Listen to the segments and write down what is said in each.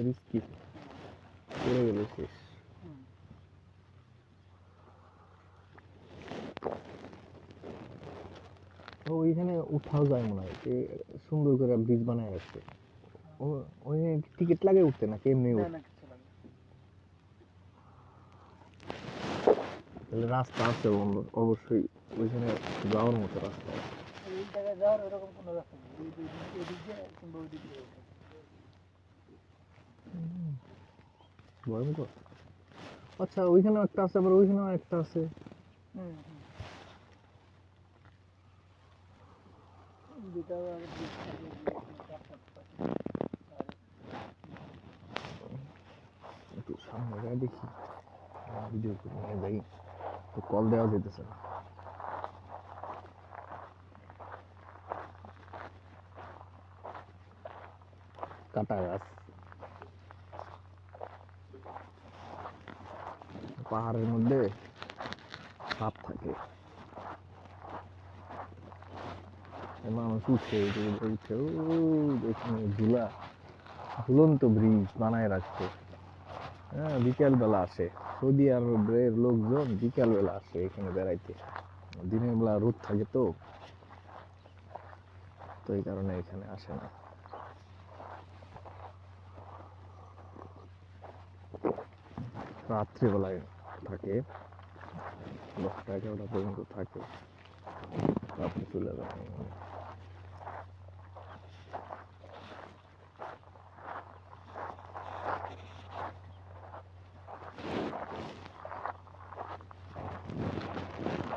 Risky পড়ে গেলে শেষ। ওইখানে উঠাও যায় মনে হয়, সুন্দর করে ব্রিজ বানায় রাখছে। ওই টিকিট লাগে উঠতে নাকি এমনি উঠতে? তাহলে রাস্তা আছে অবশ্যই, ওইখানে যাওয়ার মতো রাস্তা আছে। এই জায়গায় যাওয়ার ওরকম কোনো রাস্তা নেই, এদিক দিয়ে কিংবা ওই দিক দিয়ে। ভয়ঙ্কর। আচ্ছা ওইখানেও একটা আছে, আবার ওইখানেও একটা আছে। একটু সামনে যাই দেখি, ভিডিও করে নিয়ে যাই, তো কল দেওয়া যেতেছে না। কাটা গাছ, পাহাড়ের মধ্যে সাপ থাকে, মানুষ উঠে উঠে এখানে ঝুলন্ত ব্রিজ বানায় রাখছে। হ্যাঁ, বিকেল বেলা আসে সৌদি আরবের লোকজন, বিকেল বেলা আসে এখানে বেড়াইতে। দিনের বেলা রোদ থাকে, তো এই কারণে এখানে আসে না। রাত্রিবেলায় থাকে, 10টা-11টা পর্যন্ত থাকে, তারপরে চলে যায়।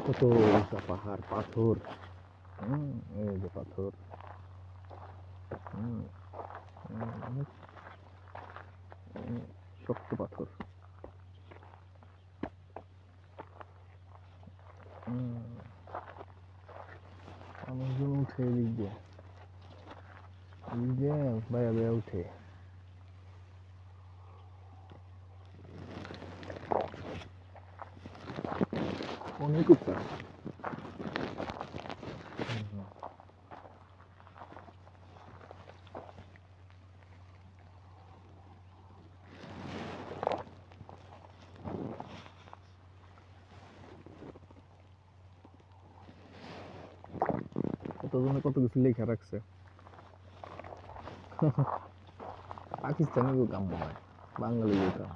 কত উঁচা পাহাড়, পাথর, এই যে পাথর, শক্ত পাথর। মানুষজন উঠে এদিক দিয়ে বাইয়া বাইয়া উঠে। অনেক উঁচা। কতজনে কত কিছু লেখা রাখছে। পাকিস্তানি কাম মনে হয়, বাঙালি কাম।